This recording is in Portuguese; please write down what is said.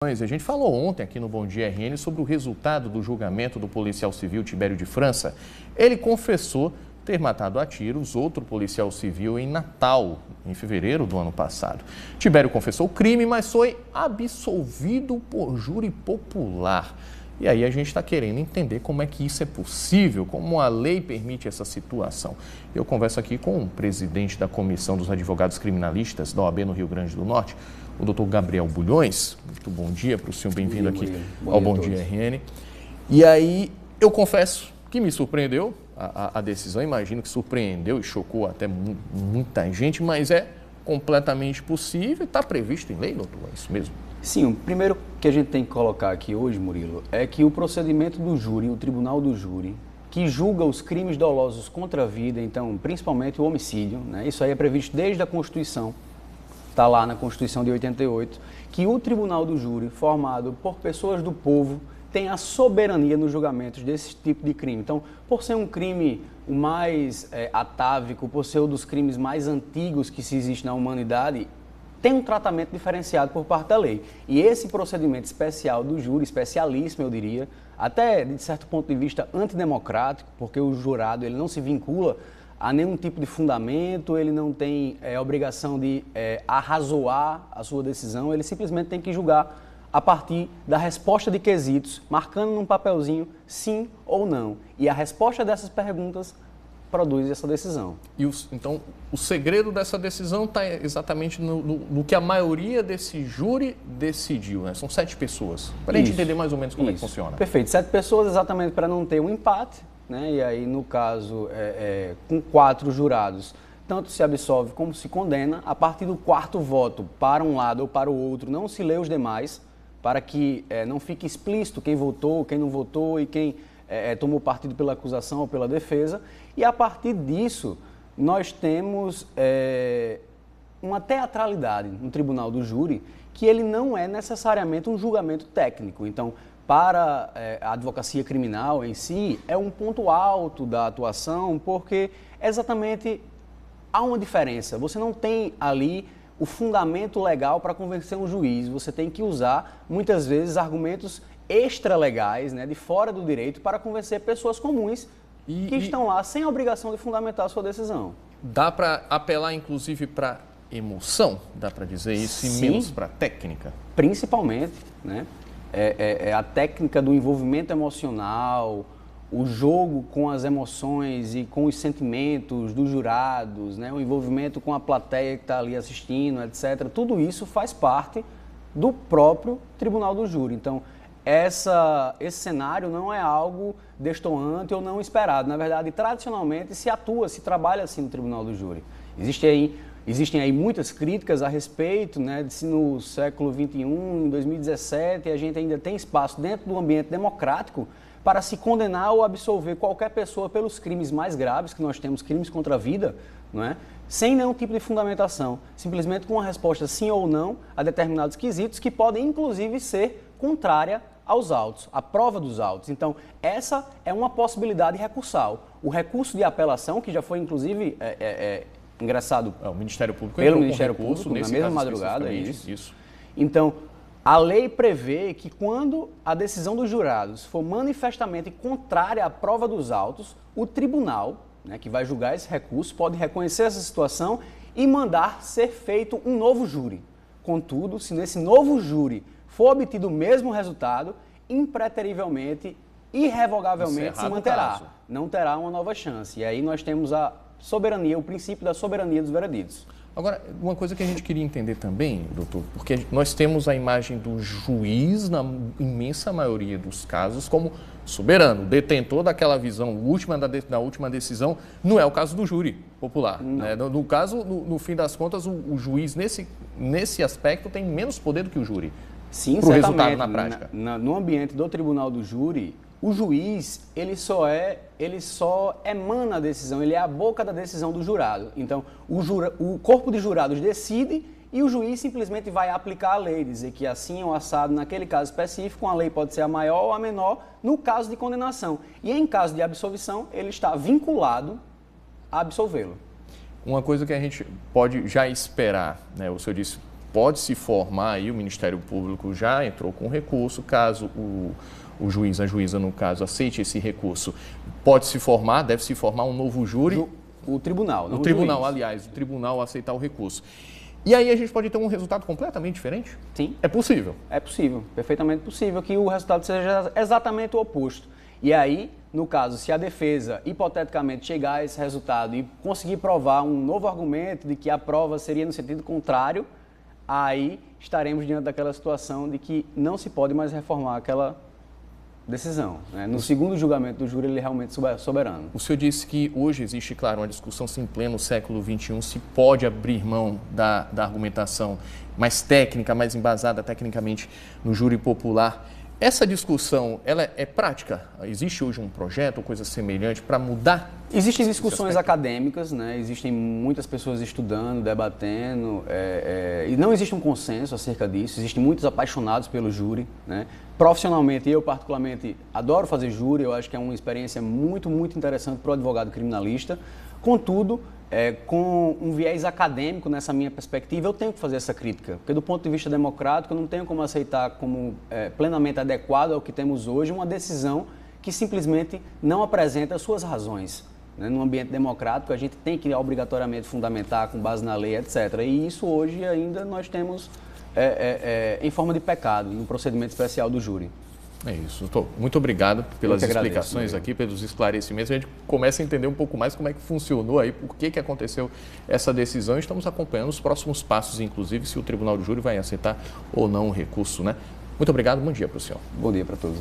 A gente falou ontem aqui no Bom Dia RN sobre o resultado do julgamento do policial civil Tibério de França. Ele confessou ter matado a tiros outro policial civil em Natal, em fevereiro do ano passado. Tibério confessou o crime, mas foi absolvido por júri popular. E aí a gente está querendo entender como é que isso é possível, como a lei permite essa situação. Eu converso aqui com o presidente da Comissão dos Advogados Criminalistas da OAB no Rio Grande do Norte, o doutor Gabriel Bulhões. Muito bom dia para o senhor, bem-vindo aqui ao Bom Dia RN. E aí eu confesso que me surpreendeu a decisão, imagino que surpreendeu e chocou até muita gente, mas é completamente possível e está previsto em lei, doutor, é isso mesmo? Sim, o primeiro que a gente tem que colocar aqui hoje, Murilo, é que o procedimento do júri, o tribunal do júri, que julga os crimes dolosos contra a vida, então principalmente o homicídio, né? Isso aí é previsto desde a Constituição, está lá na Constituição de 88, que o tribunal do júri, formado por pessoas do povo, tem a soberania nos julgamentos desse tipo de crime. Então, por ser um crime o mais atávico, por ser um dos crimes mais antigos que se existe na humanidade, tem um tratamento diferenciado por parte da lei. E esse procedimento especial do júri, especialíssimo eu diria, até de certo ponto de vista antidemocrático, porque o jurado ele não se vincula a nenhum tipo de fundamento, ele não tem obrigação de arrazoar a sua decisão, ele simplesmente tem que julgar a partir da resposta de quesitos, marcando num papelzinho sim ou não. E a resposta dessas perguntas produz essa decisão. Então, o segredo dessa decisão está exatamente no que a maioria desse júri decidiu, né? São 7 pessoas, para a gente entender mais ou menos como é que funciona. Perfeito, 7 pessoas exatamente para não ter um empate, né? E aí, no caso, com 4 jurados, tanto se absolve como se condena. A partir do 4º voto, para um lado ou para o outro, não se lê os demais, para que não fique explícito quem votou, quem não votou e quem tomou partido pela acusação ou pela defesa. E a partir disso, nós temos uma teatralidade no tribunal do júri, que ele não é necessariamente um julgamento técnico. Então, para a advocacia criminal em si, é um ponto alto da atuação, porque exatamente há uma diferença. Você não tem ali o fundamento legal para convencer um juiz. Você tem que usar, muitas vezes, argumentos extralegais, né, de fora do direito, para convencer pessoas comuns que estão lá sem a obrigação de fundamentar a sua decisão. Dá para apelar, inclusive, para emoção, dá para dizer isso, e menos para técnica? Principalmente, né? A técnica do envolvimento emocional, o jogo com as emoções e com os sentimentos dos jurados, né? O envolvimento com a plateia que está ali assistindo, etc. Tudo isso faz parte do próprio tribunal do júri. Então, esse cenário não é algo destoante ou não esperado. Na verdade, tradicionalmente se trabalha assim no tribunal do júri. Existem aí muitas críticas a respeito, né, de se no século XXI, em 2017, a gente ainda tem espaço dentro do ambiente democrático para se condenar ou absolver qualquer pessoa pelos crimes mais graves, que nós temos crimes contra a vida, não é? Sem nenhum tipo de fundamentação, simplesmente com uma resposta sim ou não a determinados quesitos que podem inclusive ser contrária aos autos, à prova dos autos. Então, essa é uma possibilidade recursal. O recurso de apelação, que já foi inclusive ingressado o Ministério Público pelo Ministério Público na mesma madrugada, isso. Então, a lei prevê que quando a decisão dos jurados for manifestamente contrária à prova dos autos, o tribunal, né, que vai julgar esse recurso, pode reconhecer essa situação e mandar ser feito um novo júri. Contudo, se nesse novo júri for obtido o mesmo resultado, impreterivelmente, irrevogavelmente se manterá. Não terá uma nova chance. E aí nós temos a soberania, o princípio da soberania dos vereditos. Agora, uma coisa que a gente queria entender também, doutor, porque nós temos a imagem do juiz, na imensa maioria dos casos, como soberano, detentor daquela visão última da última decisão. Não é o caso do júri popular. Né? No caso, no fim das contas, o juiz, nesse aspecto, tem menos poder do que o júri. Sim, pro resultado na prática. No ambiente do tribunal do júri, o juiz, ele só emana a decisão, ele é a boca da decisão do jurado. Então, o corpo de jurados decide e o juiz simplesmente vai aplicar a lei, dizer que assim ou assado, naquele caso específico, a lei pode ser a maior ou a menor no caso de condenação. E em caso de absolvição, ele está vinculado a absolvê-lo. Uma coisa que a gente pode já esperar, né? O senhor disse pode se formar aí, o Ministério Público já entrou com recurso, caso o juiz, a juíza, no caso, aceite esse recurso, pode se formar, deve se formar um novo júri. O tribunal, não o tribunal, aliás, o tribunal aceitar o recurso. E aí a gente pode ter um resultado completamente diferente? Sim. É possível? É possível, perfeitamente possível que o resultado seja exatamente o oposto. E aí, no caso, se a defesa, hipoteticamente, chegar a esse resultado e conseguir provar um novo argumento de que a prova seria no sentido contrário, aí estaremos diante daquela situação de que não se pode mais reformar aquela decisão, né? No segundo julgamento do júri, ele é realmente soberano. O senhor disse que hoje existe, claro, uma discussão em pleno século XXI, se pode abrir mão da argumentação mais técnica, mais embasada tecnicamente no júri popular. Essa discussão, ela é prática? Existe hoje um projeto ou coisa semelhante para mudar? Existem discussões acadêmicas, né? Existem muitas pessoas estudando, debatendo, e não existe um consenso acerca disso. Existem muitos apaixonados pelo júri, né? Profissionalmente, eu particularmente adoro fazer júri, eu acho que é uma experiência muito, muito interessante para o advogado criminalista. Contudo, com um viés acadêmico nessa minha perspectiva, eu tenho que fazer essa crítica, porque do ponto de vista democrático, eu não tenho como aceitar como plenamente adequado ao que temos hoje uma decisão que simplesmente não apresenta as suas razões. Num ambiente democrático, a gente tem que obrigatoriamente fundamentar com base na lei, etc. E isso hoje ainda nós temos em forma de pecado, no procedimento especial do júri. É isso, doutor. Muito obrigado pelas explicações aqui, pelos esclarecimentos. A gente começa a entender um pouco mais como é que funcionou aí, por que aconteceu essa decisão. Estamos acompanhando os próximos passos, inclusive, se o Tribunal do Júri vai aceitar ou não o recurso, né? Muito obrigado, bom dia para o senhor. Bom dia para todos.